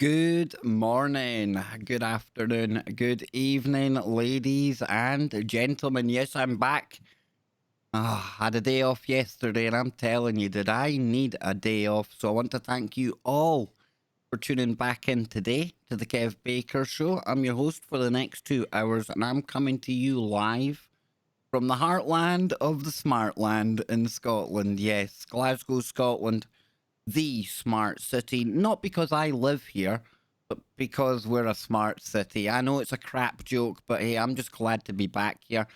Good morning, good afternoon, good evening, ladies and gentlemen. Yes, I'm back. Had a day off yesterday, and I'm telling you, did I need a day off? So I want to thank you all for tuning back in today to the Kev Baker Show. I'm your host for the next 2 hours, and I'm coming to you live from the heartland of the smart land in Scotland. Yes, Glasgow, Scotland, the smart city, not because I live here, but because we're a smart city. I know it's a crap joke, but hey, I'm just glad to be back here.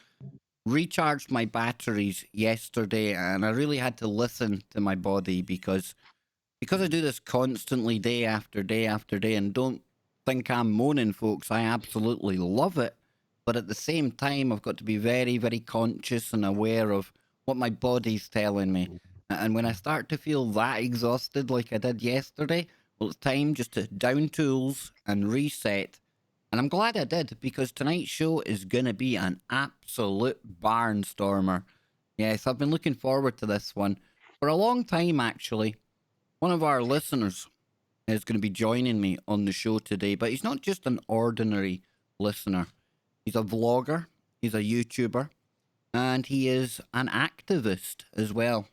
Recharged my batteries yesterday, and I really had to listen to my body because I do this constantly, day after day after day, and don't think I'm moaning, folks. I absolutely love it. But at the same time, I've got to be very, very conscious and aware of what my body's telling me. And when I start to feel that exhausted like I did yesterday, well, it's time just to down tools and reset. And I'm glad I did, because tonight's show is going to be an absolute barnstormer. Yes, I've been looking forward to this one for a long time, actually. One of our listeners is going to be joining me on the show today, but he's not just an ordinary listener. He's a vlogger, he's a YouTuber, and he is an activist as well.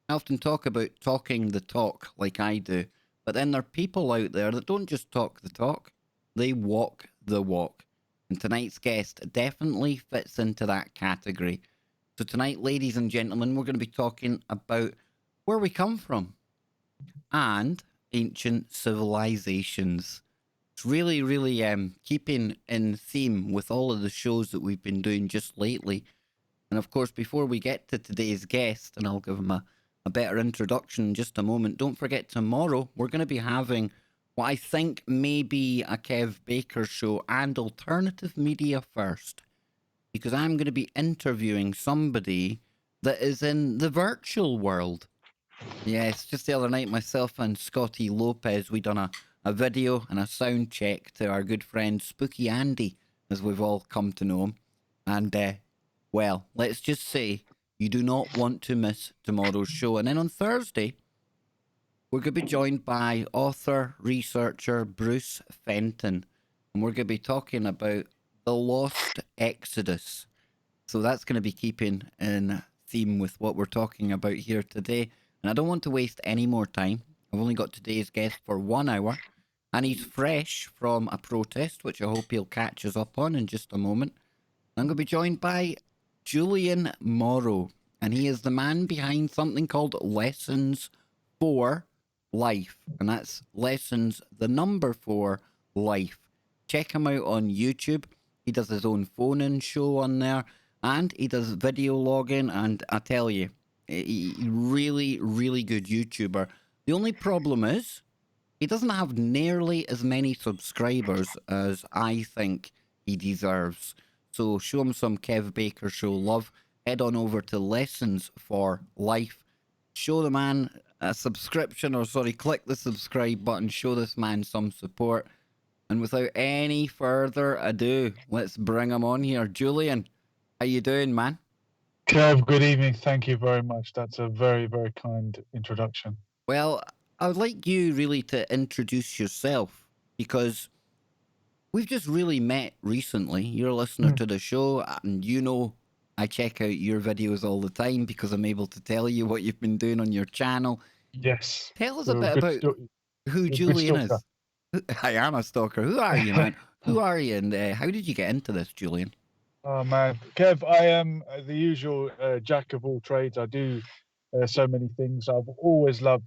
I often talk about talking the talk like I do, but then there are people out there that don't just talk the talk, they walk the walk. And tonight's guest definitely fits into that category. So tonight, ladies and gentlemen, we're going to be talking about where we come from and ancient civilizations. It's really, really keeping in theme with all of the shows that we've been doing just lately. And of course, before we get to today's guest, and I'll give him a better introduction in just a moment, don't forget tomorrow we're going to be having what I think may be a Kev Baker show and alternative media first, because I'm going to be interviewing somebody that is in the virtual world. Yes, just the other night, myself and Scotty Lopez, we done a video and a sound check to our good friend Spooky Andy, as we've all come to know him. And, well, let's just say you do not want to miss tomorrow's show. And then on Thursday, we're going to be joined by author, researcher Bruce Fenton. And we're going to be talking about the Lost Exodus. So that's going to be keeping in theme with what we're talking about here today. And I don't want to waste any more time. I've only got today's guest for 1 hour. And he's fresh from a protest, which I hope he'll catch us up on in just a moment. I'm going to be joined by Julian Morrow. And he is the man behind something called Lessons for Life. And that's Lessons, the number 4, Life. Check him out on YouTube. He does his own phone-in show on there. And he does video logging, and I tell you, really, really good YouTuber. The only problem is, he doesn't have nearly as many subscribers as I think he deserves. So show him some Kev Baker Show love. Head on over to Lessons for Life. Show the man a subscription, or sorry, click the subscribe button. Show this man some support. And without any further ado, let's bring him on here. Julian, how you doing, man? Kev, good evening. Thank you very much. That's a very, very kind introduction. Well, I would like you really to introduce yourself, because we've just really met recently. You're a listener to the show, and you know I check out your videos all the time because I'm able to tell you what you've been doing on your channel. Yes. Tell us a You're a bit good, about who you're a good Julian stalker. is. I am a stalker. Who are you, man? Who are you, and how did you get into this, Julian? Oh, man. Kev, I am the usual jack of all trades. I do so many things. I've always loved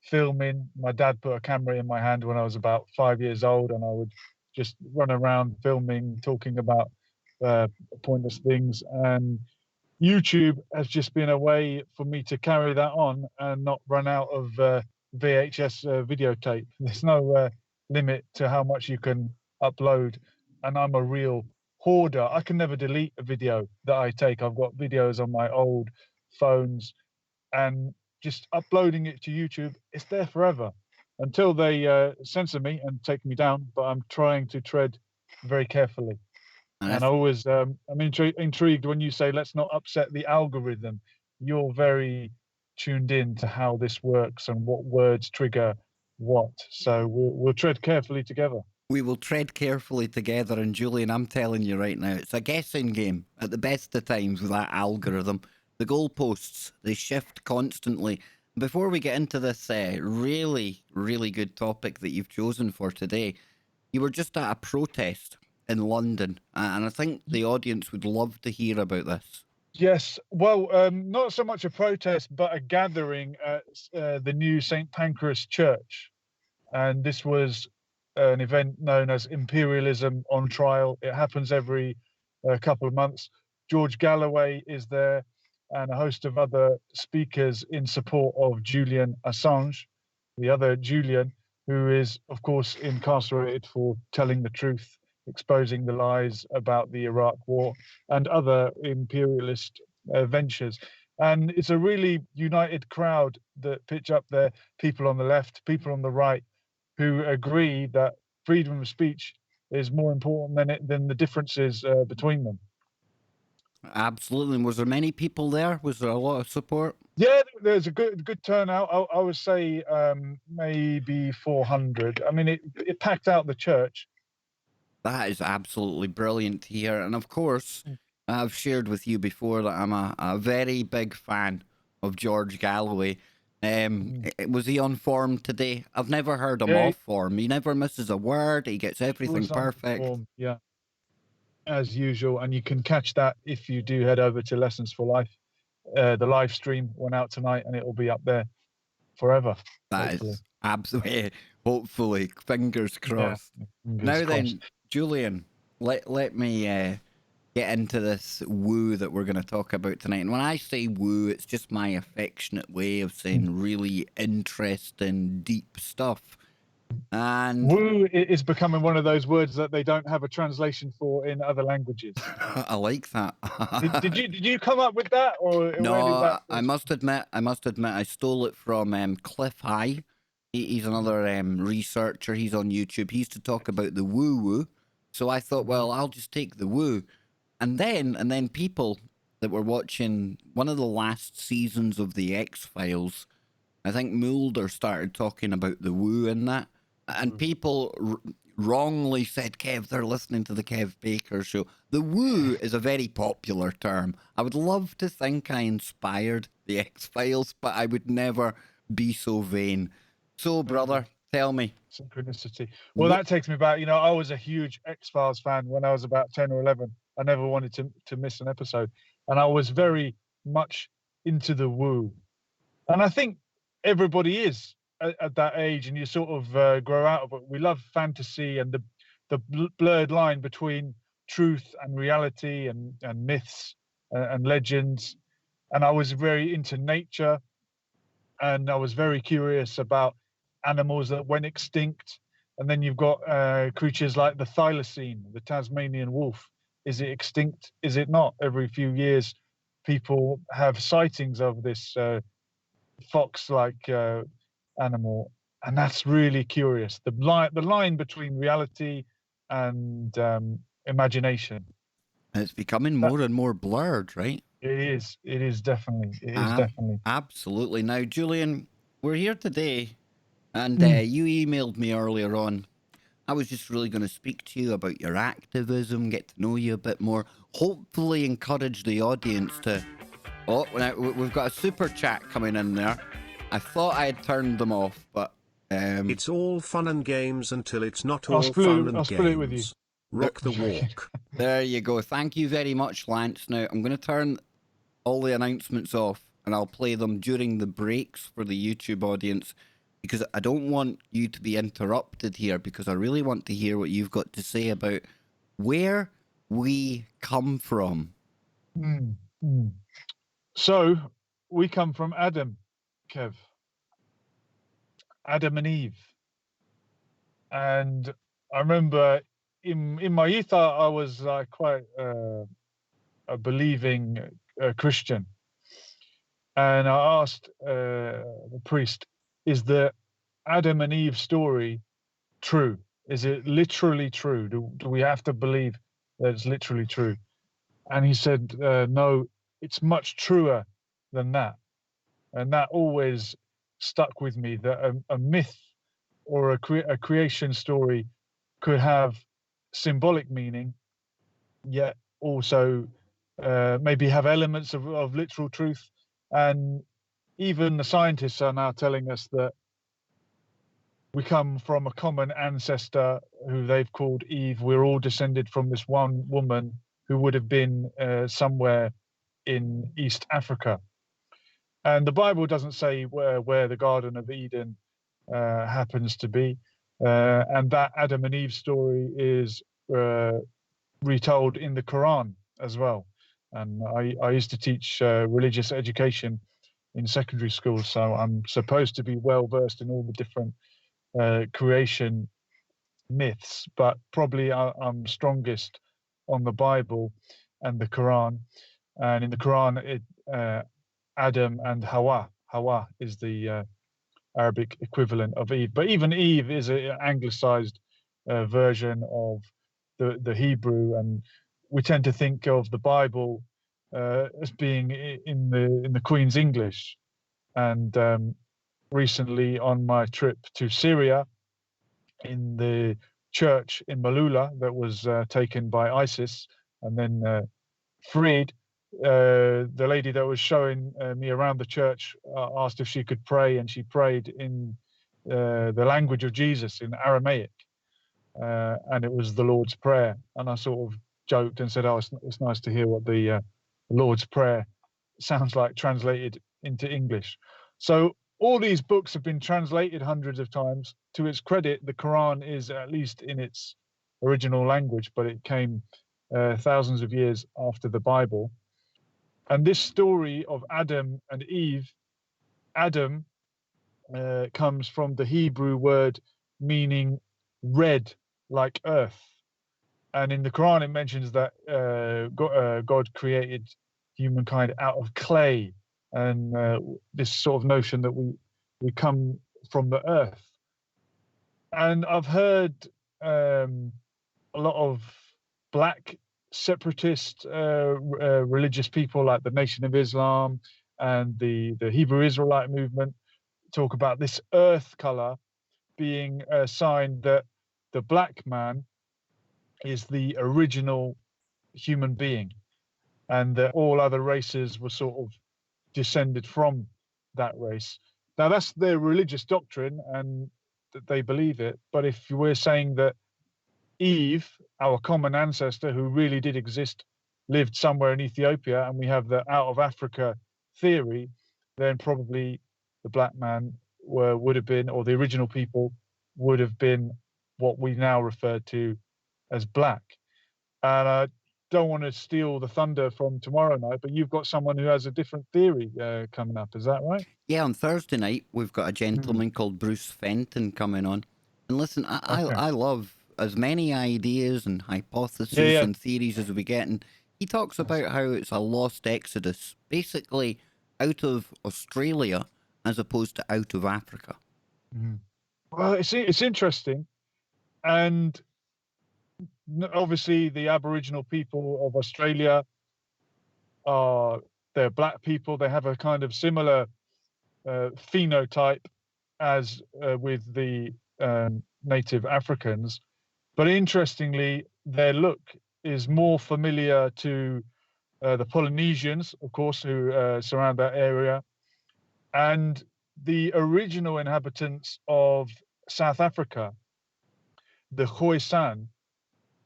filming. My dad put a camera in my hand when I was about 5 years old, and I would just run around filming, talking about pointless things. And YouTube has just been a way for me to carry that on and not run out of VHS videotape. There's no limit to how much you can upload, and I'm a real hoarder. I can never delete a video that I take. I've got videos on my old phones, and just uploading it to YouTube, it's there forever until they censor me and take me down. But I'm trying to tread very carefully. And I always, I'm intrigued when you say, let's not upset the algorithm. You're very tuned in to how this works and what words trigger what. So we'll tread carefully together. We will tread carefully together, and Julian, I'm telling you right now, it's a guessing game at the best of times with that algorithm. The goalposts, they shift constantly. Before we get into this really, really good topic that you've chosen for today, you were just at a protest in London, and I think the audience would love to hear about this. Yes, well, not so much a protest, but a gathering at the new St. Pancras Church. And this was an event known as Imperialism on Trial. It happens every couple of months. George Galloway is there, and a host of other speakers in support of Julian Assange, the other Julian, who is, of course, incarcerated for telling the truth, exposing the lies about the Iraq War and other imperialist ventures. And it's a really united crowd that pitch up there, people on the left, people on the right, who agree that freedom of speech is more important than the differences between them. Absolutely. And was there many people there? Was there a lot of support? Yeah, there's a good turnout. I would say maybe 400. I mean, it packed out the church. That is absolutely brilliant to hear. And of course, I've shared with you before that I'm a very big fan of George Galloway. Was he on form today? I've never heard him off form. He never misses a word. He gets everything perfect. Yeah, as usual. And you can catch that if you do head over to Lessons for Life. The live stream went out tonight, and it will be up there forever. That hopefully. Is absolutely, hopefully, fingers crossed. Yeah, fingers now crossed. Then, Julian, let me get into this woo that we're going to talk about tonight. And when I say woo, it's just my affectionate way of saying really interesting, deep stuff. And woo is becoming one of those words that they don't have a translation for in other languages. I like that. did you come up with that, or no? I must admit, I stole it from Cliff High. He's another researcher. He's on YouTube. He used to talk about the woo woo. So I thought, well, I'll just take the woo. And then people that were watching one of the last seasons of the X-Files, I think Mulder started talking about the woo in that. And people wrongly said, Kev, they're listening to the Kev Baker show. The woo is a very popular term. I would love to think I inspired the X-Files, but I would never be so vain. So, brother, tell me. Synchronicity. Well, that takes me back. I was a huge X-Files fan when I was about 10 or 11. I never wanted to miss an episode. And I was very much into the woo. And I think everybody is at that age, and you sort of grow out of it. We love fantasy and the blurred line between truth and reality and myths and legends. And I was very into nature, and I was very curious about animals that went extinct. And then you've got creatures like the thylacine, the Tasmanian wolf. Is it extinct? Is it not? Every few years, people have sightings of this fox-like animal, and that's really curious. The line between reality and imagination. And it's becoming more and more blurred, right? It is. It is definitely. It is definitely. Absolutely. Now, Julian, we're here today, and you emailed me earlier on. I was just really going to speak to you about your activism, get to know you a bit more, hopefully encourage the audience to... Oh, we've got a super chat coming in there. I thought I had turned them off, but... It's all fun and games until it's not all fun and games. I'll split it with you. Rock the walk. There you go. Thank you very much, Lance. Now, I'm going to turn all the announcements off, and I'll play them during the breaks for the YouTube audience, because I don't want you to be interrupted here, because I really want to hear what you've got to say about where we come from. So, we come from Adam, Kev. Adam and Eve. And I remember in my youth, I was quite a believing Christian. And I asked the priest, is the Adam and Eve story true? Is it literally true? Do we have to believe that it's literally true? And he said, no, it's much truer than that. And that always stuck with me, that a myth or a creation story could have symbolic meaning, yet also maybe have elements of literal truth. And even the scientists are now telling us that we come from a common ancestor who they've called Eve. We're all descended from this one woman who would have been somewhere in East Africa. And the Bible doesn't say where the Garden of Eden happens to be. And that Adam and Eve story is retold in the Quran as well. And I used to teach religious education in secondary school, so I'm supposed to be well versed in all the different creation myths, but probably I'm strongest on the Bible and the Quran. And in the Quran, Adam and Hawa is the Arabic equivalent of Eve. But even Eve is an anglicized version of the Hebrew, and we tend to think of the Bible as being in the Queen's English. And recently, on my trip to Syria, in the church in Malula that was taken by ISIS and then freed, the lady that was showing me around the church asked if she could pray, and she prayed in the language of Jesus, in Aramaic, and it was the Lord's Prayer. And I sort of joked and said, "Oh, it's nice to hear what the Lord's Prayer sounds like translated into English." So all these books have been translated hundreds of times. To its credit, the Quran is at least in its original language, but it came thousands of years after the Bible. And this story of Adam and Eve, Adam comes from the Hebrew word meaning red, like earth. And in the Quran, it mentions that God created humankind out of clay, and this sort of notion that we come from the earth. And I've heard a lot of black separatist religious people like the Nation of Islam and the Hebrew Israelite movement talk about this earth color being a sign that the black man is the original human being, and that all other races were sort of descended from that race. Now that's their religious doctrine and that they believe it. But if we're saying that Eve, our common ancestor who really did exist, lived somewhere in Ethiopia, and we have the out of Africa theory, then probably the black man would have been, or the original people would have been, what we now refer to as black. And I don't want to steal the thunder from tomorrow night, but you've got someone who has a different theory coming up. Is that right? Yeah, on Thursday night, we've got a gentleman called Bruce Fenton coming on. And listen, I love as many ideas and hypotheses and theories as we get. And he talks about how it's a lost exodus, basically out of Australia as opposed to out of Africa. Well, it's interesting. And obviously the Aboriginal people of Australia they're black people. They have a kind of similar phenotype as with the native Africans. But interestingly, their look is more familiar to the Polynesians, of course, who surround that area, and the original inhabitants of South Africa, the Khoisan,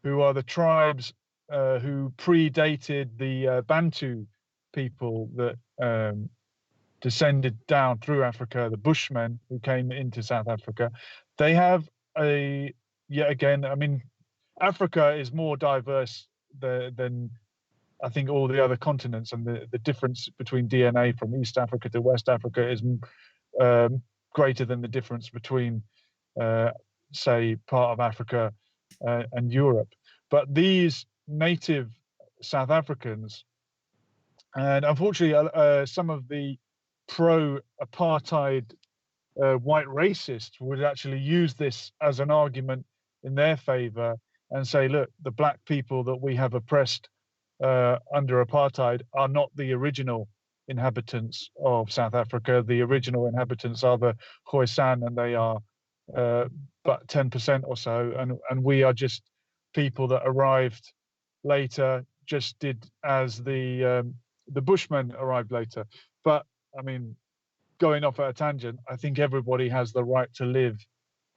who are the tribes who predated the Bantu people that descended down through Africa, the Bushmen who came into South Africa. They have yet again, I mean, Africa is more diverse than I think all the other continents, and the difference between DNA from East Africa to West Africa is greater than the difference between, say, part of Africa and Europe. But these native South Africans, and unfortunately, some of the pro-apartheid white racists would actually use this as an argument in their favor and say, look, the black people that we have oppressed under apartheid are not the original inhabitants of South Africa. The original inhabitants are the Khoisan, and they are but 10% or so, and we are just people that arrived later, just did as the Bushmen arrived later. But I mean, going off at a tangent, I think everybody has the right to live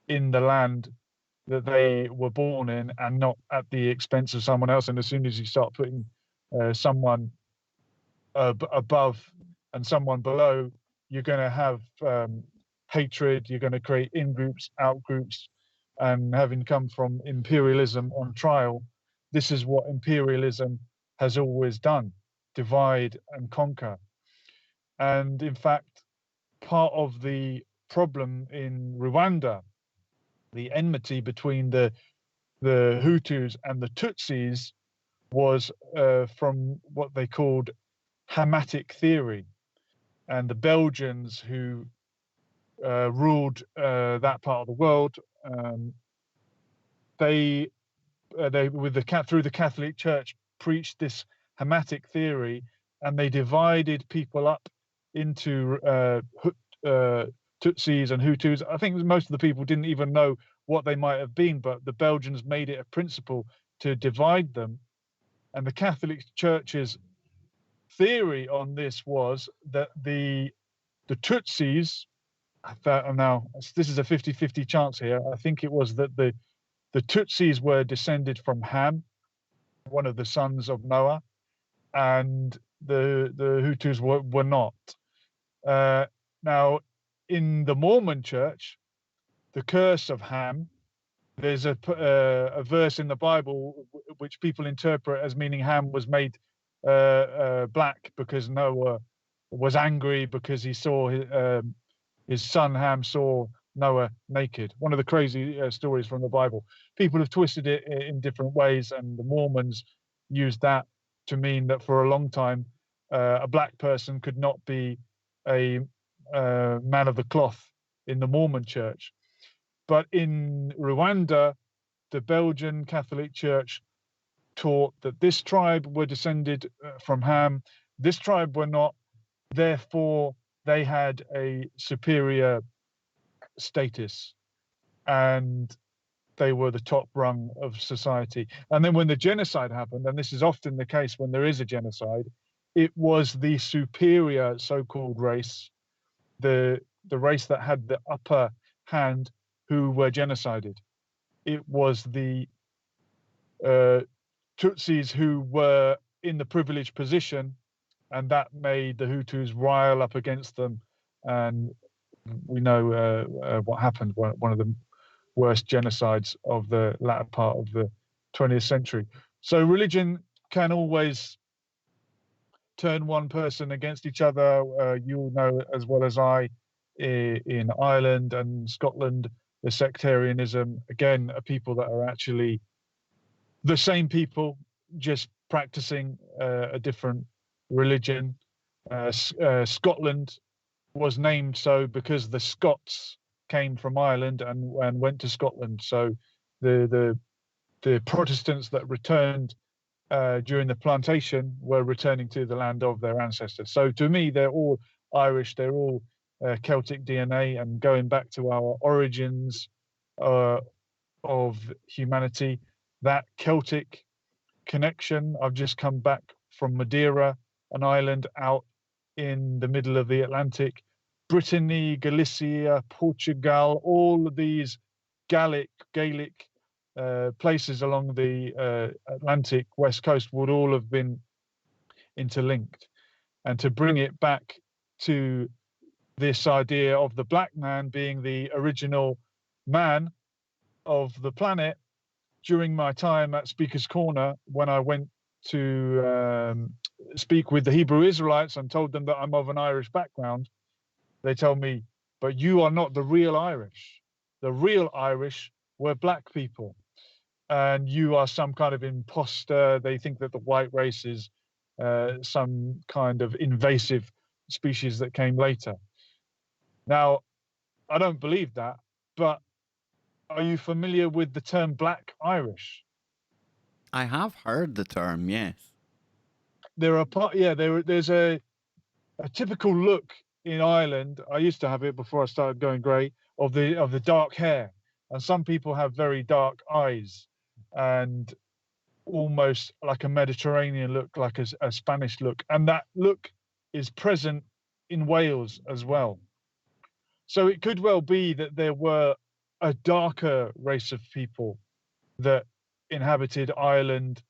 in the land that they were born in and not at the expense of someone else. And as soon as you start putting someone above and someone below, you're going to have hatred, you're going to create in-groups, out-groups, and having come from imperialism on trial, this is what imperialism has always done: divide and conquer. And in fact, part of the problem in Rwanda, the enmity between the Hutus and the Tutsis, was from what they called Hamitic theory. And the Belgians who ruled that part of the world, they through the Catholic Church preached this Hamitic theory, and they divided people up into Tutsis and Hutus. I think most of the people didn't even know what they might have been, but the Belgians made it a principle to divide them. And the Catholic Church's theory on this was that the Tutsis, now this is a 50-50 chance here, I think it was that the Tutsis were descended from Ham, one of the sons of Noah, and the Hutus were not. Now, in the Mormon Church, the curse of Ham, there's a verse in the Bible which people interpret as meaning Ham was made black because Noah was angry because he saw his son Ham saw Noah naked. One of the crazy stories from the Bible. People have twisted it in different ways, and the Mormons used that to mean that for a long time a black person could not be a man of the cloth in the Mormon Church. But in Rwanda, the Belgian Catholic Church taught that this tribe were descended from Ham, this tribe were not, therefore they had a superior status and they were the top rung of society. And then when the genocide happened, and this is often the case when there is a genocide, it was the superior so-called race, the race that had the upper hand, who were genocided. It was the Tutsis who were in the privileged position, and that made the Hutus rile up against them. And we know what happened, one of the worst genocides of the latter part of the 20th century. So religion can always turn one person against each other. You'll know as well as I, in Ireland and Scotland, the sectarianism, again, are people that are actually the same people, just practicing a different religion. Scotland was named so because the Scots came from Ireland and went to Scotland. So the Protestants that returned during the plantation were returning to the land of their ancestors. So to me, they're all Irish, they're all Celtic DNA, and going back to our origins of humanity, that Celtic connection. I've just come back from Madeira, an island out in the middle of the Atlantic. Brittany, Galicia, Portugal, all of these Gaelic places along the Atlantic west coast would all have been interlinked. And to bring it back to this idea of the black man being the original man of the planet, during my time at Speaker's Corner, when I went to speak with the Hebrew Israelites and told them that I'm of an Irish background, they told me, but you are not the real Irish. The real Irish were black people. And you are some kind of imposter. They think that the white race is some kind of invasive species that came later. Now, I don't believe that, but are you familiar with the term Black Irish? I have heard the term, yes. There's a typical look in Ireland. I used to have it before I started going grey, of the dark hair, and some people have very dark eyes, and almost like a Mediterranean look, like a Spanish look, and that look is present in Wales as well. So it could well be that there were a darker race of people that inhabited Ireland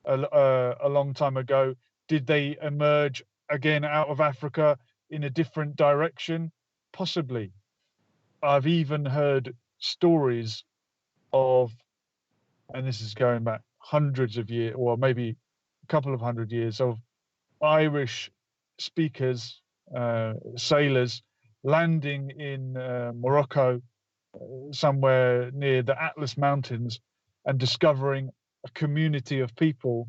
a long time ago. Did they emerge again out of Africa in a different direction? Possibly. I've even heard stories of, and this is going back hundreds of years, or maybe a couple of 100 years, of Irish speakers, sailors, landing in Morocco, somewhere near the Atlas Mountains, and discovering a community of people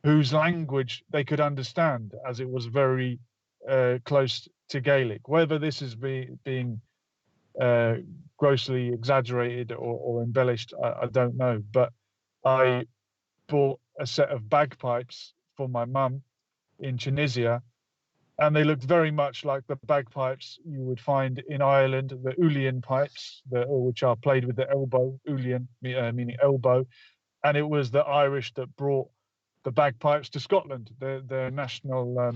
whose language they could understand, as it was very close to Gaelic. Whether this is being grossly exaggerated or embellished, I don't know. But I bought a set of bagpipes for my mum in Tunisia, and they looked very much like the bagpipes you would find in Ireland, the Julian pipes, which are played with the elbow, Julian meaning elbow, and it was the Irish that brought the bagpipes to Scotland, their national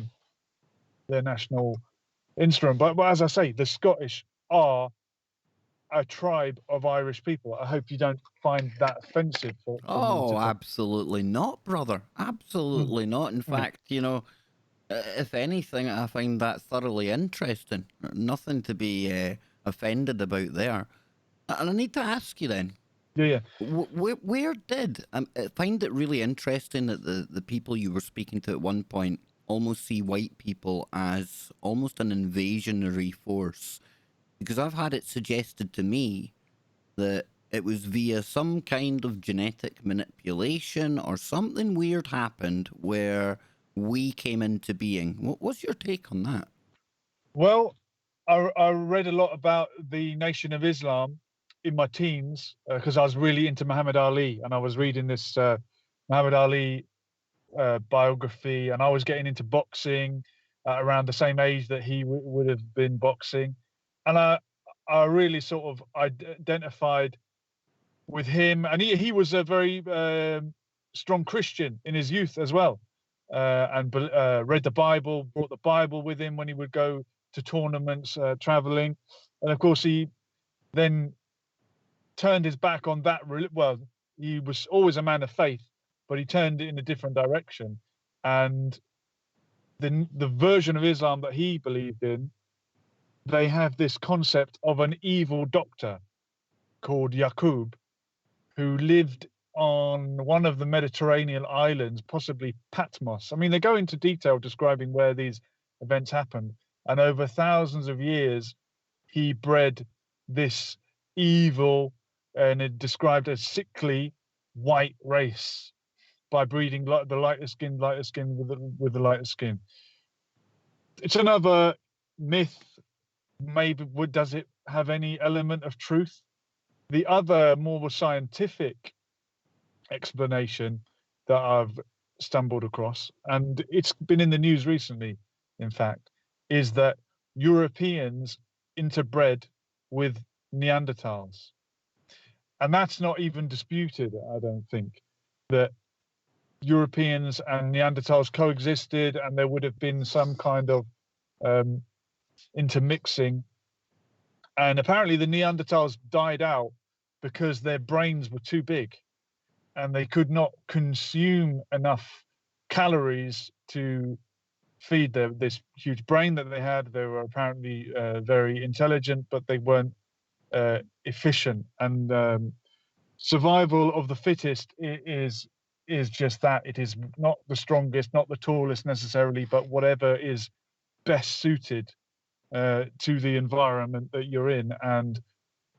instrument. But as I say, the Scottish are a tribe of Irish people. I hope you don't find that offensive for me Oh, to absolutely not, brother. Absolutely not. In fact, if anything, I find that thoroughly interesting. Nothing to be offended about there. And I need to ask you then, Yeah. where did I find it really interesting that the people you were speaking to at one point almost see white people as almost an invasionary force? Because I've had it suggested to me that it was via some kind of genetic manipulation or something weird happened where we came into being. What's your take on that? Well, I read a lot about the Nation of Islam in my teens because I was really into Muhammad Ali, and I was reading this Muhammad Ali biography, and I was getting into boxing around the same age that he would have been boxing, and I really sort of identified with him, and he was a very strong Christian in his youth as well, and read the Bible, brought the Bible with him when he would go to tournaments, traveling, and of course he then turned his back on that. Well, he was always a man of faith, but he turned it in a different direction, and the version of Islam that he believed in, they have this concept of an evil doctor called Yaqub, who lived on one of the Mediterranean islands, possibly Patmos. I mean, they go into detail describing where these events happened. And over thousands of years, he bred this evil, and it described as sickly white race by breeding the lighter skin with the lighter skin. It's another myth. Maybe does it have any element of truth? The other more scientific explanation that I've stumbled across, and it's been in the news recently, in fact, is that Europeans interbred with Neanderthals. And that's not even disputed, I don't think, that Europeans and Neanderthals coexisted, and there would have been some kind of intermixing. And apparently the Neanderthals died out because their brains were too big and they could not consume enough calories to feed this huge brain that they had. They were apparently very intelligent, but they weren't efficient. And survival of the fittest is just that. It is not the strongest, not the tallest necessarily, but whatever is best suited to the environment that you're in. And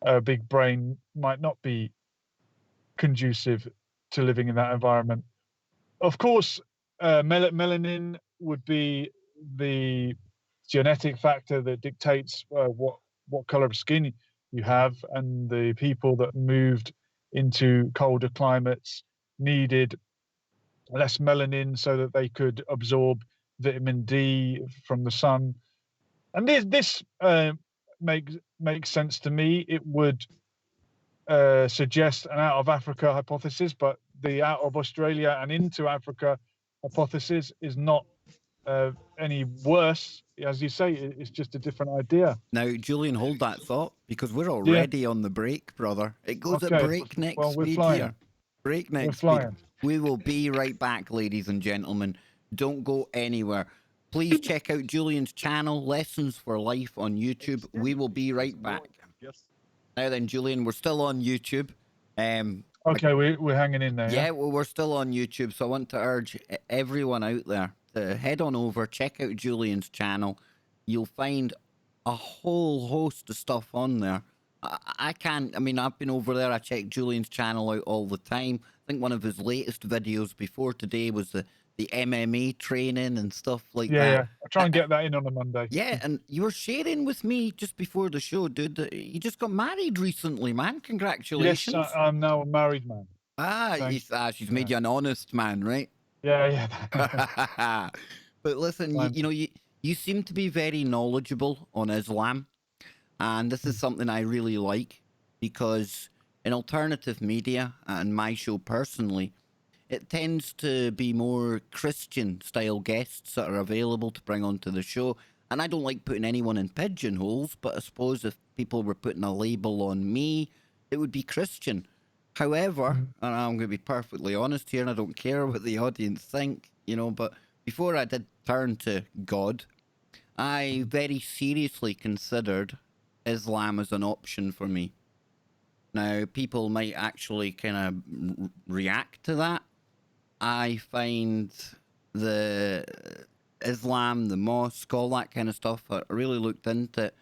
a big brain might not be conducive to living in that environment. Of course, melanin would be the genetic factor that dictates what color of skin you have, and the people that moved into colder climates needed less melanin so that they could absorb vitamin D from the sun. And this makes makes sense to me. It would suggest an out of Africa hypothesis, but the out of Australia and into Africa hypothesis is not any worse. As you say, it's just a different idea. Now, Julian, hold that thought, because we're Yeah. already on the break, brother. It goes at Okay. breakneck Well, we're speed flying. here. Breakneck We're speed. flying. We will be right back, ladies and gentlemen. Don't go anywhere. Please check out Julian's channel, Lessons for Life on YouTube. We will be right back. Now then, Julian, we're still on YouTube. Okay, we're hanging in there. Yeah, well, we're still on YouTube, so I want to urge everyone out there to head on over, check out Julian's channel. You'll find a whole host of stuff on there. I mean, I've been over there, I check Julian's channel out all the time. I think one of his latest videos before today was the MMA training and stuff like that. Yeah. I'll try and get that in on a Monday. Yeah, and you were sharing with me just before the show, dude, that you just got married recently, man. Congratulations. Yes, I'm now a married man. She's made you an honest man, right? Yeah. But listen, you seem to be very knowledgeable on Islam, and this is something I really like, because in alternative media and my show personally, it tends to be more Christian-style guests that are available to bring onto the show. And I don't like putting anyone in pigeonholes, but I suppose if people were putting a label on me, it would be Christian. However, and I'm going to be perfectly honest here, and I don't care what the audience think, but before I did turn to God, I very seriously considered Islam as an option for me. Now, people might actually kind of react to that. I find the Islam, the mosque, all that kind of stuff, I really looked into it.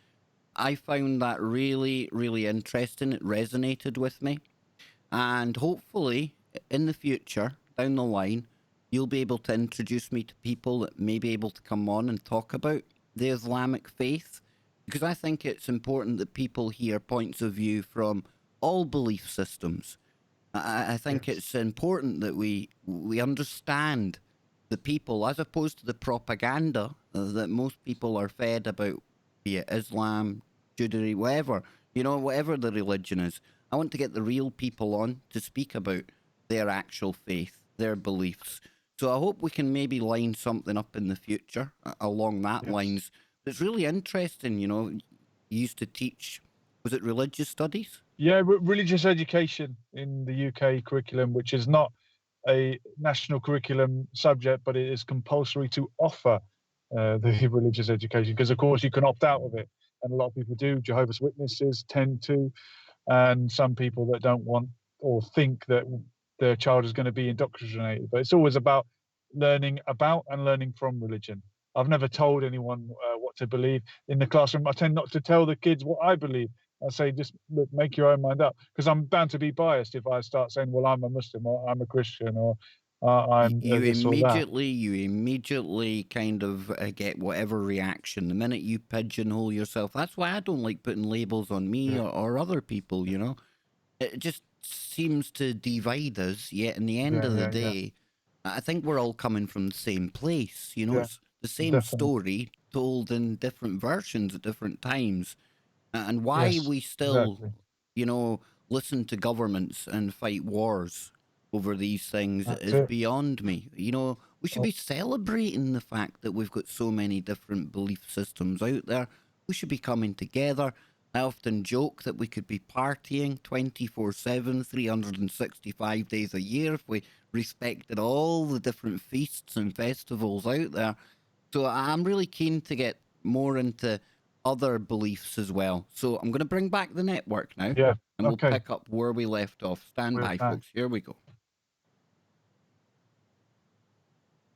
I found that really, really interesting. It resonated with me. And hopefully, in the future, down the line, you'll be able to introduce me to people that may be able to come on and talk about the Islamic faith. Because I think it's important that people hear points of view from all belief systems. I think it's important that we understand the people, as opposed to the propaganda that most people are fed about, be it Islam, Judaism, whatever the religion is. I want to get the real people on to speak about their actual faith, their beliefs. So I hope we can maybe line something up in the future along that lines. It's really interesting, you used to teach, was it religious studies? Yeah, religious education in the UK curriculum, which is not a national curriculum subject, but it is compulsory to offer the religious education, because of course you can opt out of it, and a lot of people do. Jehovah's Witnesses tend to, and some people that don't want or think that their child is going to be indoctrinated. But it's always about learning about and learning from religion. I've never told anyone what to believe in the classroom. I tend not to tell the kids what I believe. I say, just look, make your own mind up, because I'm bound to be biased if I start saying, well, I'm a Muslim, or I'm a Christian, or I'm this or that. You immediately kind of get whatever reaction the minute you pigeonhole yourself. That's why I don't like putting labels on me or other people. It just seems to divide us. Yet in the end of the day, I think we're all coming from the same place. It's the same story told in different versions at different times. And why we still, listen to governments and fight wars over these things is beyond me. We should be celebrating the fact that we've got so many different belief systems out there. We should be coming together. I often joke that we could be partying 24/7, 365 days a year if we respected all the different feasts and festivals out there. So I'm really keen to get more into other beliefs as well. So I'm going to bring back the network now. Yeah. And we'll pick up where we left off. Stand by, folks. Here we go.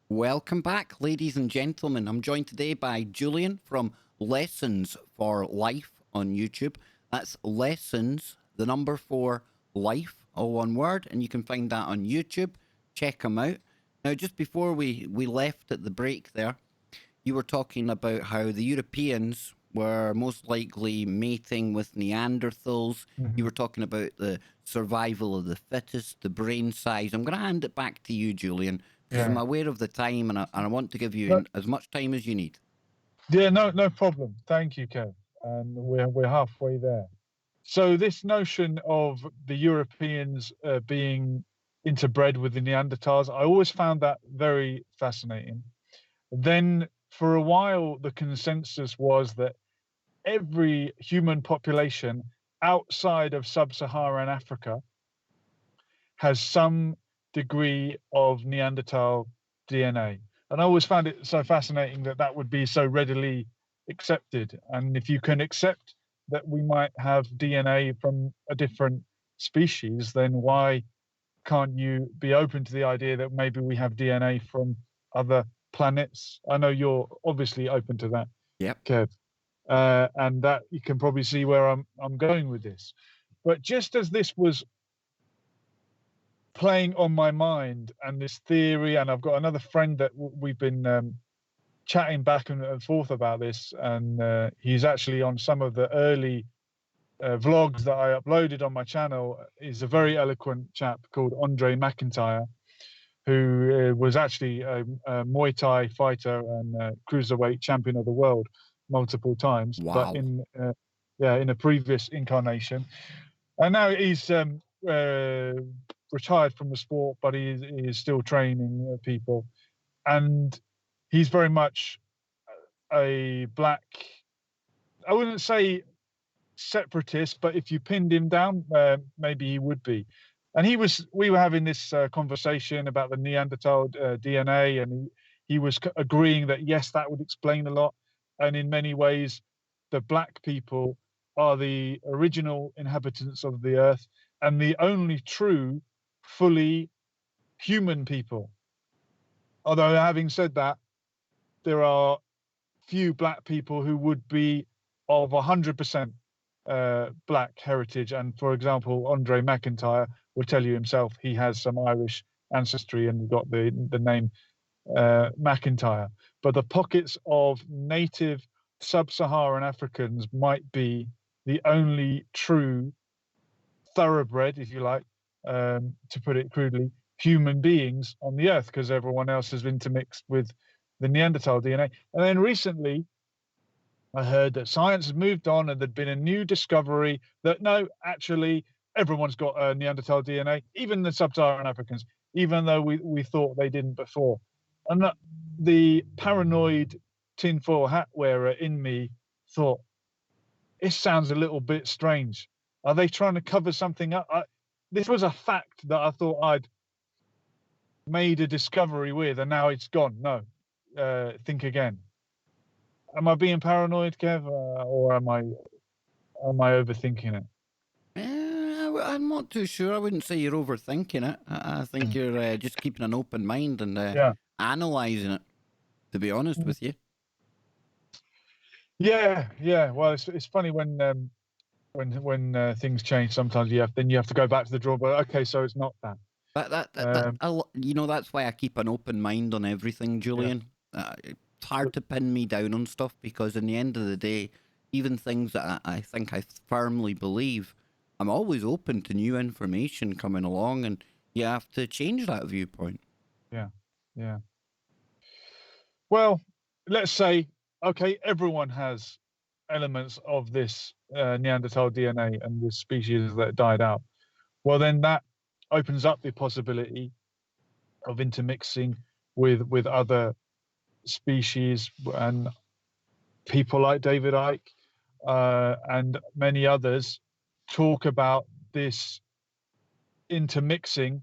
Welcome back, ladies and gentlemen. I'm joined today by Julian from Lessons for Life on YouTube. That's Lessons, the number 4, Life, all one word. And you can find that on YouTube. Check them out. Now, just before we left at the break there, you were talking about how the Europeans were most likely mating with Neanderthals. You were talking about the survival of the fittest, the brain size. I'm going to hand it back to you, Julian, because I'm aware of the time, and I want to give you as much time as you need. Yeah, no problem. Thank you, Kev. and we're halfway there. So this notion of the Europeans being interbred with the Neanderthals, I always found that very fascinating. Then for a while, the consensus was that every human population outside of sub-Saharan Africa has some degree of Neanderthal DNA. And I always found it so fascinating that that would be so readily accepted. And if you can accept that we might have DNA from a different species, then why can't you be open to the idea that maybe we have DNA from other planets? I know you're obviously open to that, Yep. Kev, and that you can probably see where I'm going with this. But just as this was playing on my mind and this theory, and I've got another friend that we've been chatting back and forth about this, and he's actually on some of the early vlogs that I uploaded on my channel. He's a very eloquent chap called Andre McIntyre, who was actually a Muay Thai fighter and cruiserweight champion of the world multiple times. Wow. But in a previous incarnation, and now he's retired from the sport, but he is still training people, and he's very much a black. I wouldn't say separatist, but if you pinned him down, maybe he would be. And we were having this conversation about the Neanderthal DNA, and he was agreeing that yes, that would explain a lot, and in many ways, the black people are the original inhabitants of the earth and the only true, fully human people. Although, having said that, there are few black people who would be of 100% black heritage. And for example, Andre McIntyre will tell you himself he has some Irish ancestry and got the name McIntyre. But the pockets of native sub-Saharan Africans might be the only true thoroughbred, if you like, to put it crudely, human beings on the earth, because everyone else has intermixed with the Neanderthal DNA. And then recently, I heard that science has moved on and there'd been a new discovery that no, actually, everyone's got Neanderthal DNA, even the sub-Saharan Africans, even though we thought they didn't before. And the paranoid tinfoil hat wearer in me thought, it sounds a little bit strange. Are they trying to cover something up? This was a fact that I thought I'd made a discovery with, and now it's gone. No, think again. Am I being paranoid, Kev, or am I overthinking it? I'm not too sure. I wouldn't say you're overthinking it. I think you're just keeping an open mind and analysing it, to be honest with you. Yeah. Well, it's funny when things change. Sometimes you have to go back to the drawing board. Okay, so it's not that. That's why I keep an open mind on everything, Julian. Yeah. It's hard to pin me down on stuff because in the end of the day, even things that I think I firmly believe, I'm always open to new information coming along, and you have to change that viewpoint. Yeah. Well, let's say, okay, everyone has elements of this Neanderthal DNA and this species that died out. Well, then that opens up the possibility of intermixing with other species, and people like David Icke and many others talk about this intermixing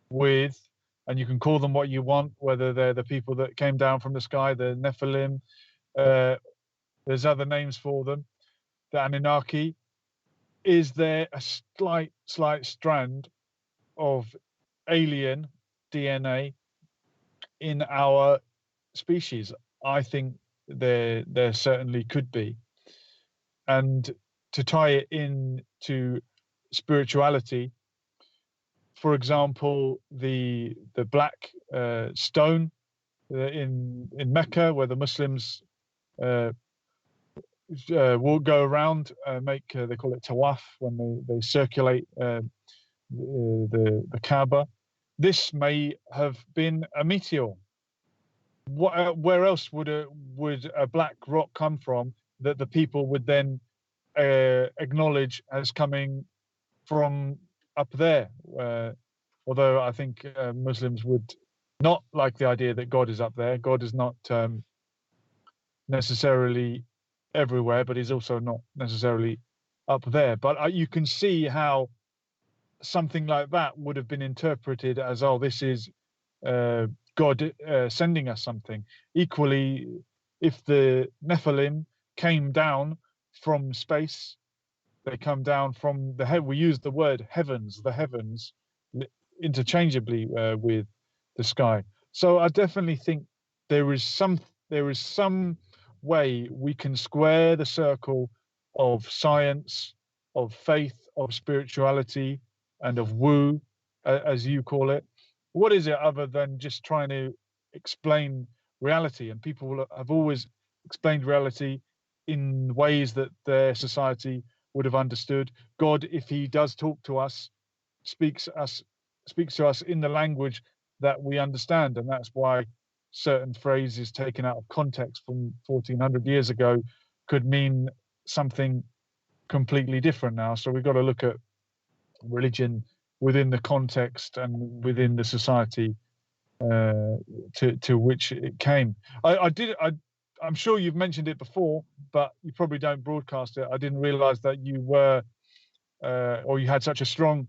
with, and you can call them what you want, whether they're the people that came down from the sky, the Nephilim, there's other names for them, the Anunnaki. Is there a slight strand of alien DNA in our species? I think there certainly could be. And to tie it into spirituality, for example, the black stone in Mecca, where the Muslims will go around, they call it tawaf, when they circulate the Kaaba. This may have been a meteor. Where else would a black rock come from that the people would then acknowledge as coming from up there. Although I think Muslims would not like the idea that God is up there. God is not necessarily everywhere, but he's also not necessarily up there. But you can see how something like that would have been interpreted as, oh, this is God sending us something. Equally, if the Nephilim came down from space, they come down from the heaven. We use the word heavens, the heavens, interchangeably with the sky. So I definitely think there is some way we can square the circle of science, of faith, of spirituality, and of woo, as you call it. What is it other than just trying to explain reality? And people have always explained reality in ways that their society would have understood. God, if he does talk to us, speaks to us in the language that we understand. And that's why certain phrases taken out of context from 1400 years ago could mean something completely different now. So we've got to look at religion within the context and within the society to which it came. I'm sure you've mentioned it before, but you probably don't broadcast it. I didn't realize that you were or you had such a strong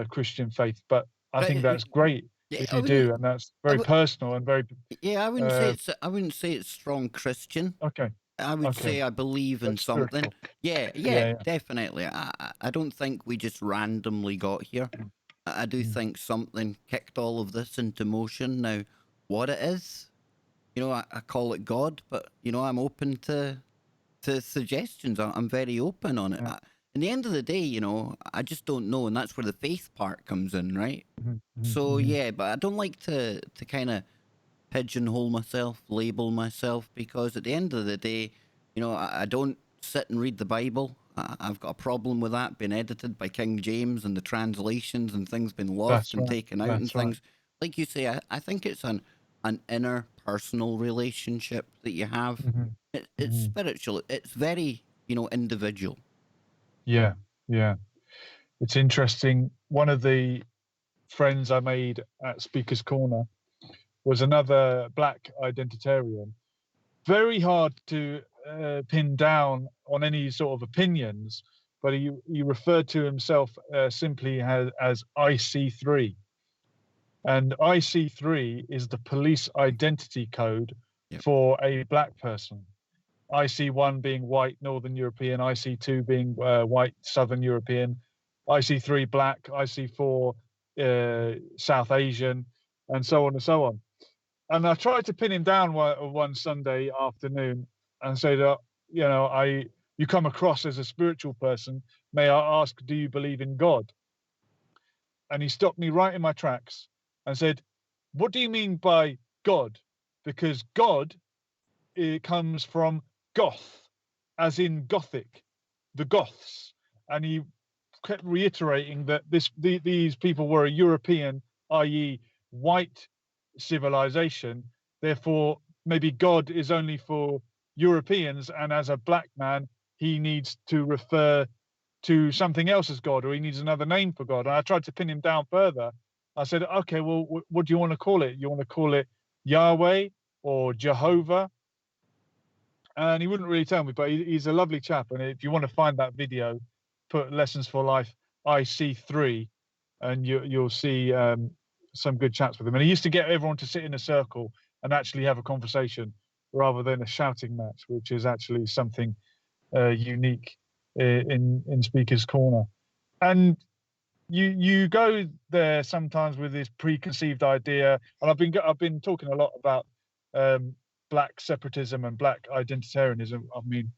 Christian faith, but I think that's great Yeah, if you do, and that's very personal and very. Yeah, I wouldn't say it's. I wouldn't say it's strong Christian. Okay. I would say I believe in That's something. spiritual. Yeah, definitely. I don't think we just randomly got here. I do think something kicked all of this into motion. Now, what it is, I call it God, but I'm open to suggestions. I'm very open on it. Yeah. In the end of the day, I just don't know, and that's where the faith part comes in, right? Mm-hmm. So yeah, but I don't like to kind of pigeonhole myself, label myself, because at the end of the day, I don't sit and read the Bible. I've got a problem with that being edited by King James and the translations and things being lost That's and right. taken out and That's right. things. Like you say, I think it's an inner personal relationship that you have. Mm-hmm. It's spiritual. It's very, individual. Yeah, yeah. It's interesting. One of the friends I made at Speaker's Corner was another black identitarian. Very hard to pin down on any sort of opinions, but he referred to himself simply as IC3. And IC3 is the police identity code for a black person. IC1 being white Northern European, IC2 being white Southern European, IC3 black, IC4 South Asian, and so on and so on. And I tried to pin him down one Sunday afternoon and say that, you come across as a spiritual person. May I ask, do you believe in God? And he stopped me right in my tracks and said, what do you mean by God? Because God, it comes from Goth, as in Gothic, the Goths. And he kept reiterating that these people were a European, i.e. white civilization. Therefore, maybe God is only for Europeans, and as a black man, he needs to refer to something else as God, or he needs another name for God. And I tried to pin him down further. I said, okay, well, what do you want to call it? You want to call it Yahweh or Jehovah? And he wouldn't really tell me, but he's a lovely chap. And if you want to find that video, put Lessons for Life IC3, and you'll see some good chats with him. And he used to get everyone to sit in a circle and actually have a conversation rather than a shouting match, which is actually something unique in Speaker's Corner. And you go there sometimes with this preconceived idea, and I've been talking a lot about black separatism and black identitarianism. I mean,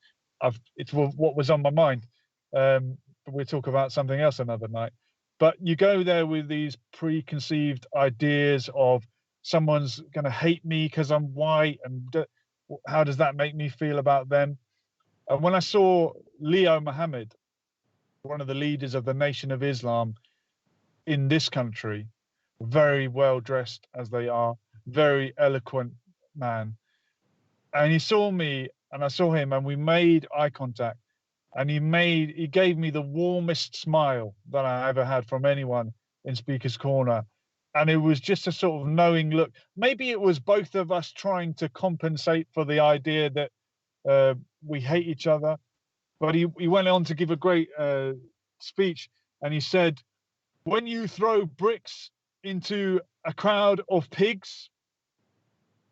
it's what was on my mind. But we'll talk about something else another night. But you go there with these preconceived ideas of someone's going to hate me because I'm white, and how does that make me feel about them? And when I saw Leo Mohammed, one of the leaders of the Nation of Islam in this country, very well dressed as they are, very eloquent man, and he saw me and I saw him, and we made eye contact, and he gave me the warmest smile that I ever had from anyone in Speaker's Corner. And it was just a sort of knowing look. Maybe it was both of us trying to compensate for the idea that we hate each other. But he went on to give a great speech, and he said, when you throw bricks into a crowd of pigs,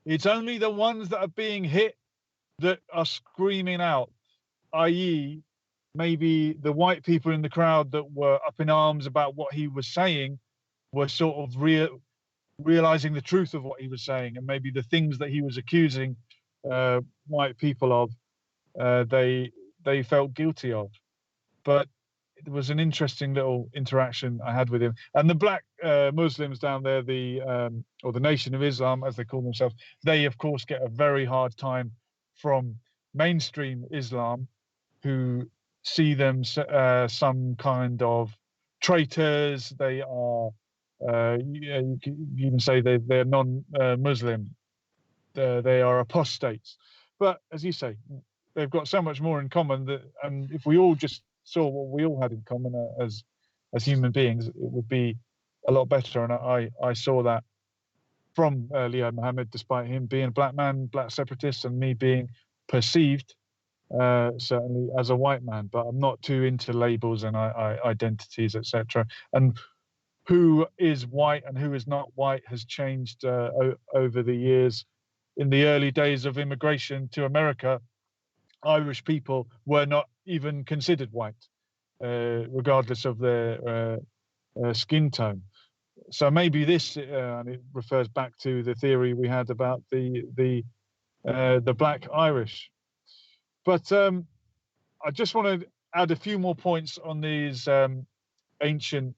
it's only the ones that are being hit that are screaming out, i.e., maybe the white people in the crowd that were up in arms about what he was saying were sort of realizing the truth of what he was saying, and maybe the things that he was accusing white people of, they felt guilty of. But it was an interesting little interaction I had with him. And the black Muslims down there, or the Nation of Islam, as they call themselves, they of course get a very hard time from mainstream Islam, who see them some kind of traitors. They are, you can even say they're non-Muslim. They are apostates. But as you say, they've got so much more in common and if we all just saw what we all had in common as human beings, it would be a lot better. And I saw that from Leo Mohammed, despite him being a black man, black separatist, and me being perceived certainly as a white man. But I'm not too into labels and identities, etc. And who is white and who is not white has changed over the years. In the early days of immigration to America, Irish people were not even considered white, regardless of their skin tone. So maybe this, and it refers back to the theory we had about the Black Irish. But I just want to add a few more points on these ancient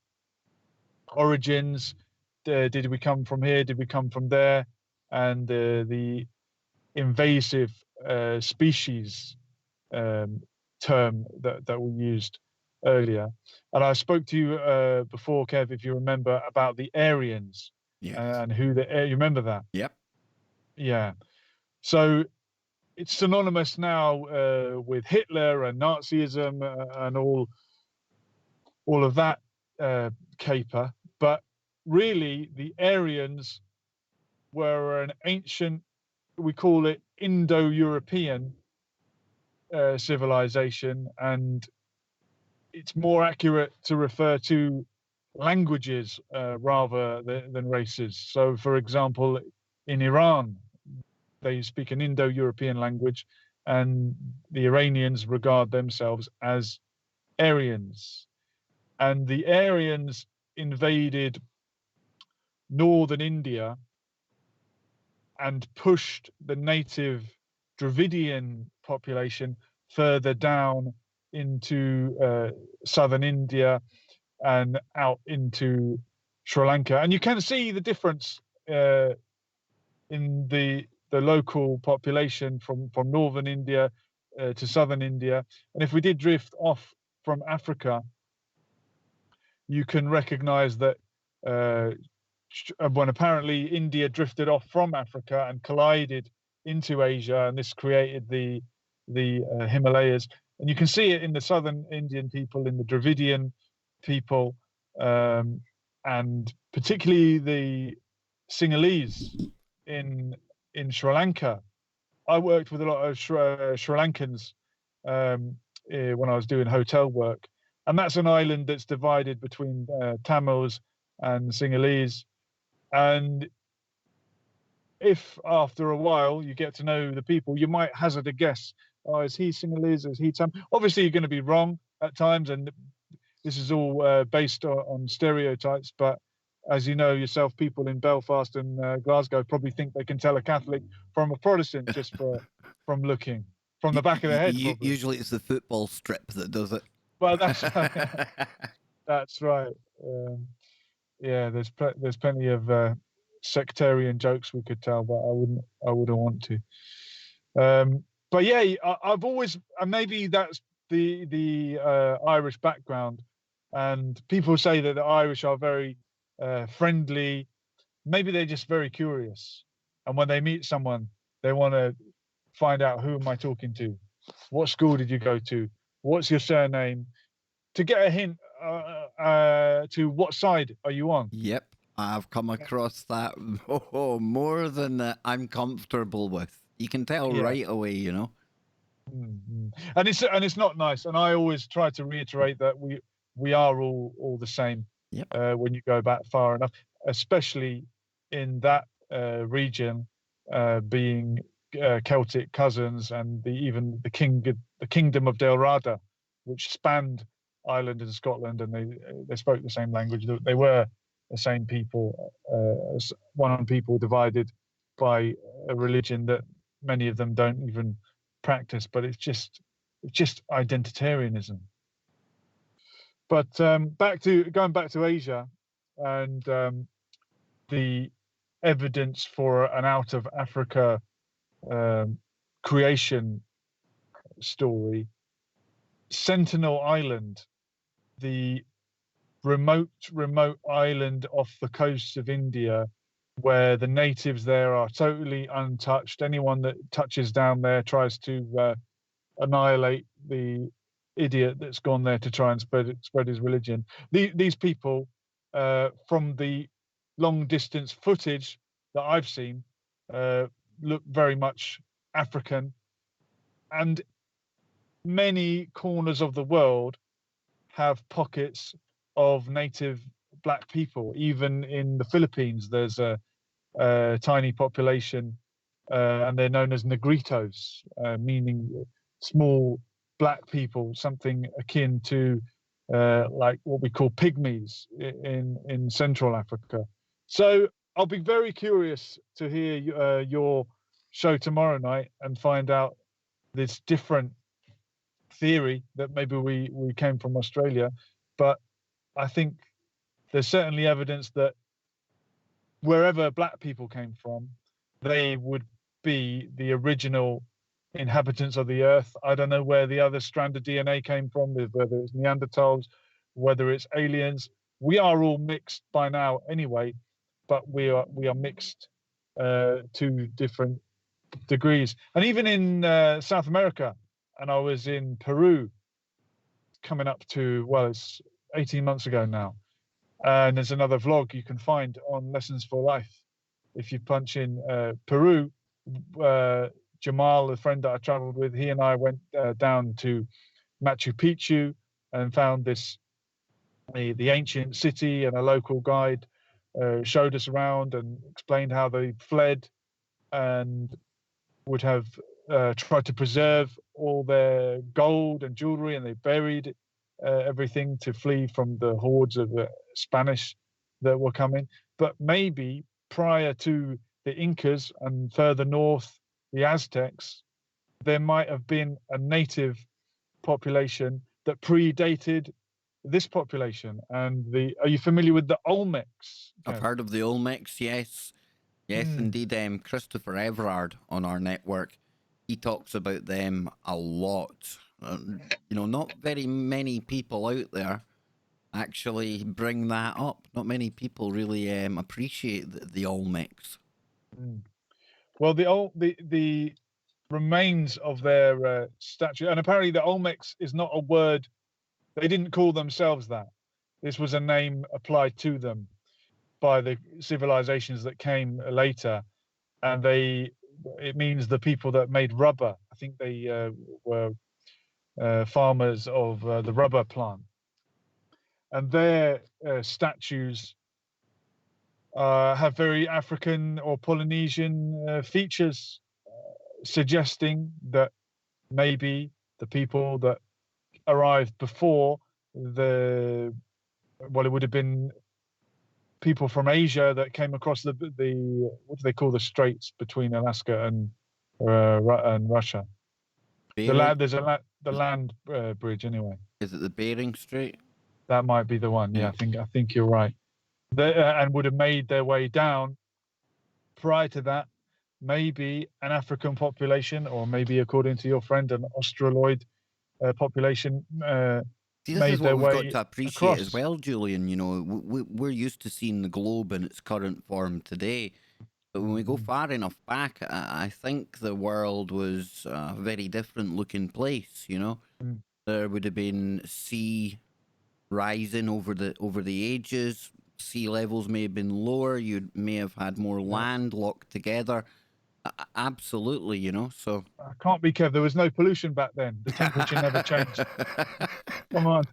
origins. Did we come from here? Did we come from there? And the invasive species term that we used earlier. And I spoke to you before, Kev, if you remember, about the Aryans. Yes. And who you remember that? Yep. Yeah. So it's synonymous now with Hitler and Nazism and all of that caper. But really, the Aryans were an ancient, we call it Indo-European civilization, and it's more accurate to refer to languages rather than races. So, for example, in Iran, they speak an Indo-European language, and the Iranians regard themselves as Aryans. And the Aryans invaded northern India and pushed the native Dravidian population further down into southern India and out into Sri Lanka. And you can see the difference in the local population from northern India to southern India. And if we did drift off from Africa, you can recognize that when apparently India drifted off from Africa and collided into Asia, and this created the Himalayas. And you can see it in the southern Indian people, in the Dravidian people, and particularly the Sinhalese in Sri Lanka. I worked with a lot of Sri Lankans when I was doing hotel work, and that's an island that's divided between Tamils and Sinhalese. And if after a while you get to know the people, you might hazard a guess. Oh, is he Sinhalese? Is he Tam? Obviously, you're going to be wrong at times, and this is all based on stereotypes. But as you know yourself, people in Belfast and Glasgow probably think they can tell a Catholic from a Protestant just from looking from the back of their head. Usually, it's the football strip that does it. Well, that's that's right. Yeah, there's plenty of sectarian jokes we could tell, but I wouldn't want to. But yeah, I've always, and maybe that's the Irish background, and people say that the Irish are very friendly. Maybe they're just very curious, and when they meet someone, they want to find out who am I talking to, what school did you go to, what's your surname, to get a hint to what side are you on. Yep, I've come across that more than I'm comfortable with. You can tell Yeah. right away, you know. Mm-hmm. And it's not nice. And I always try to reiterate that we are all the same. Yep. When you go back far enough, especially in that region, being Celtic cousins, and even the kingdom of Delrada, which spanned Ireland and Scotland, and they spoke the same language. They were the same people, one people divided by a religion that many of them don't even practice, but it's just identitarianism. But going back to Asia and the evidence for an out of Africa creation story, Sentinel Island, the remote island off the coast of India, where the natives there are totally untouched. Anyone that touches down there tries to annihilate the idiot that's gone there to try and spread his religion. These people, from the long distance footage that I've seen, look very much African, and many corners of the world have pockets of native black people. Even in the Philippines, there's a tiny population, and they're known as negritos, meaning small black people, something akin to like what we call pygmies in Central Africa. So I'll be very curious to hear your show tomorrow night and find out this different theory that maybe we came from Australia, but I think there's certainly evidence that wherever black people came from, they would be the original inhabitants of the earth. I don't know where the other strand of DNA came from, whether it's Neanderthals, whether it's aliens. We are all mixed by now anyway, but we are mixed to different degrees. And even in South America, and I was in Peru coming up to, well, it's 18 months ago now. And there's another vlog you can find on Lessons for Life. If you punch in Peru, Jamal, the friend that I traveled with, he and I went down to Machu Picchu and found the ancient city, and a local guide showed us around and explained how they fled and would have tried to preserve all their gold and jewelry, and they buried everything to flee from the hordes of the Spanish that were coming. But maybe prior to the Incas and further north, the Aztecs, there might have been a native population that predated this population. And are you familiar with the Olmecs? I've heard of the Olmecs, yes. Yes, indeed. Christopher Everard on our network, he talks about them a lot. Not very many people out there actually bring that up. Not many people really appreciate the Olmecs. Well, the remains of their statue, and apparently the Olmecs is not a word. They didn't call themselves that. This was a name applied to them by the civilizations that came later, and it means the people that made rubber. I think they were farmers of the rubber plant, and their statues have very African or Polynesian features, suggesting that maybe the people that arrived before it would have been people from Asia that came across the what do they call the straits between Alaska and Russia? The land bridge anyway. Is it the Bering Strait? That might be the one. Yeah, I think you're right. And would have made their way down. Prior to that, maybe an African population, or maybe, according to your friend, an Australoid population. See, this is what we've got to appreciate across. As well, Julian. We're used to seeing the globe in its current form today, But when we go Mhm. far enough back, I think the world was a very different looking place. You know, Mm. there would have been sea rising over the ages. Sea levels may have been lower. You may have had more Yeah. land locked together. Absolutely, you know. So Can't be, Kev. There was no pollution back then. The temperature never changed. Come on.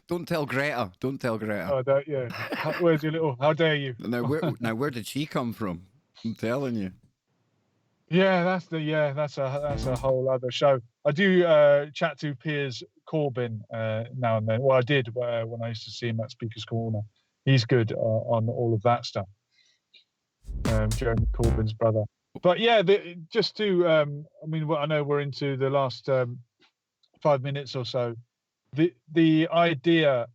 Don't tell Greta. Don't tell Greta. Oh, yeah. Where's your little? How dare you? Now where did she come from? I'm telling you. Yeah, that's a whole other show. I do chat to Piers Corbyn now and then. Well, I did when I used to see him at Speaker's Corner. He's good on all of that stuff. Jeremy Corbyn's brother. But yeah, just to I mean, I know we're into the last 5 minutes or so. The idea,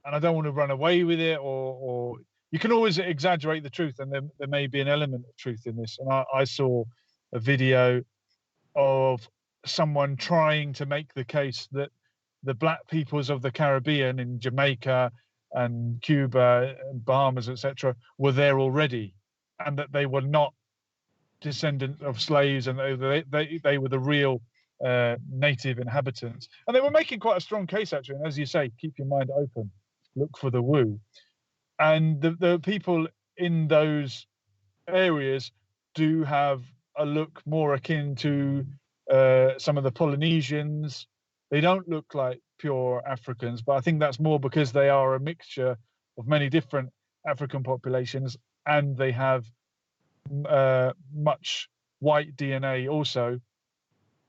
and I don't want to run away with it, or you can always exaggerate the truth, and there may be an element of truth in this. And I saw a video of someone trying to make the case that the black peoples of the Caribbean in Jamaica and Cuba and Bahamas, etc., were there already, and that they were not descendants of slaves, and they were the real native inhabitants. And they were making quite a strong case, actually. And as you say, keep your mind open, look for the woo. And the people in those areas do have a look more akin to some of the Polynesians. They don't look like pure Africans, but I think that's more because they are a mixture of many different African populations, and they have much white DNA also,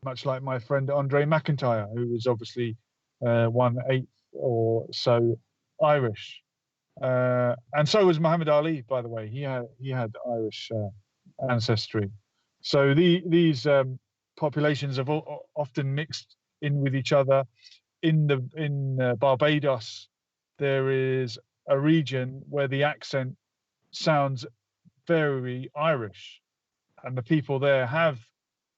much like my friend Andre McIntyre, who is obviously 1/8 or so Irish. And so was Muhammad Ali, by the way. He had Irish ancestry. So these populations have often mixed in with each other. In Barbados, there is a region where the accent sounds very Irish, and the people there have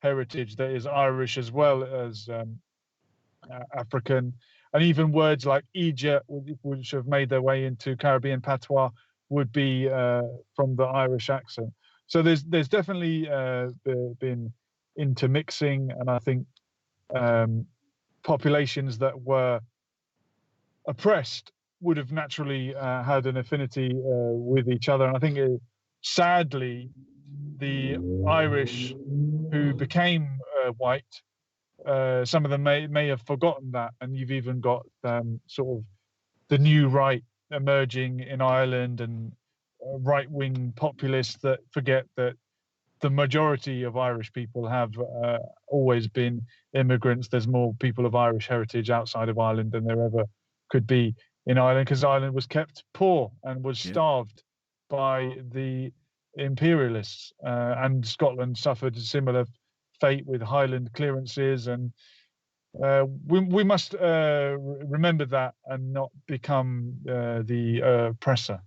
heritage that is Irish as well as African, and even words like Egypt, which have made their way into Caribbean patois, would be from the Irish accent. So there's definitely been intermixing, and I think populations that were oppressed would have naturally had an affinity with each other. And I think, sadly, the Irish who became white, some of them may have forgotten that, and you've even got sort of the new right emerging in Ireland, and right-wing populists that forget that the majority of Irish people have always been immigrants. There's more people of Irish heritage outside of Ireland than there ever could be in Ireland, because Ireland was kept poor and was starved by the imperialists, and Scotland suffered a similar fate with Highland clearances. And we must remember that and not become the oppressor.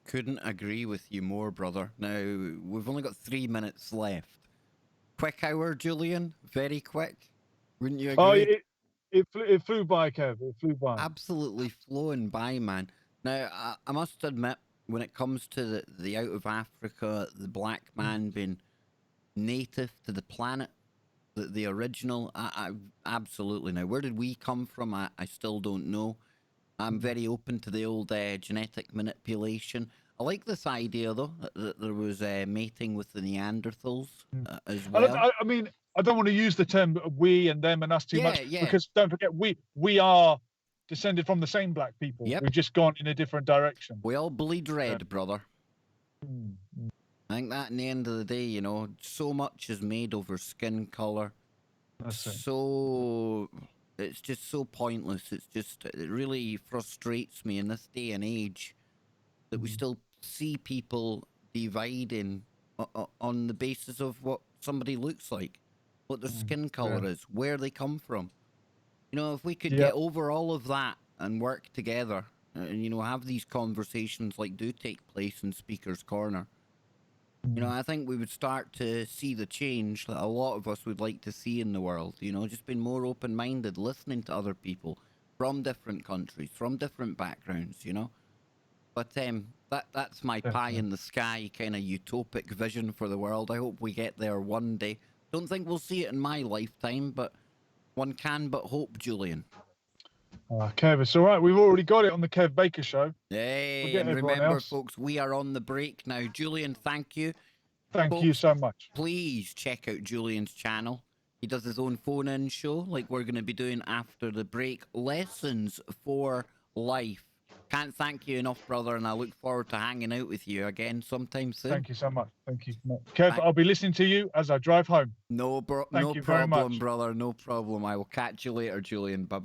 Couldn't agree with you more, brother. Now, we've only got 3 minutes left. Quick hour, Julian? Very quick? Wouldn't you agree? Oh, it flew by, Kev. It flew by. Absolutely flowing by, man. Now, I must admit, when it comes to the out of Africa, the black man being native to the planet, the original, I absolutely. Now, where did we come from? I still don't know. I'm very open to the old genetic manipulation. I like this idea, though, that there was mating with the Neanderthals as well. I mean, I don't want to use the term we and them and us too much, because don't forget, we are descended from the same black people. Yep. We've just gone in a different direction. We all bleed red, brother. I think that in the end of the day, you know, so much is made over skin color. So it's just so pointless. It really frustrates me in this day and age that we still see people dividing on the basis of what somebody looks like, what their skin color is, where they come from. You know, if we could get over all of that and work together and, you know, have these conversations like do take place in Speaker's Corner, you know, I think we would start to see the change that a lot of us would like to see in the world. You know, just being more open-minded, listening to other people from different countries, from different backgrounds, you know. But that's my pie Definitely. in the sky kind of utopic vision for the world. I hope we get there one day. Don't think we'll see it in my lifetime, but one can but hope, Julian. Kev, it's all right. We've already got it on the Kev Baker Show. Hey, Forget and everyone remember, else. folks, we are on the break now. Julian, thank you. Thank you Folks, so much. Please check out Julian's channel. He does his own phone-in show, like we're going to be doing after the break. Lessons for life. Can't thank you enough, brother, and I look forward to hanging out with you again sometime soon. Thank you so much. Thank you. Kev, I'll be listening to you as I drive home. No Thank you very problem, much. brother. No problem. I will catch you later, Julian. Bye.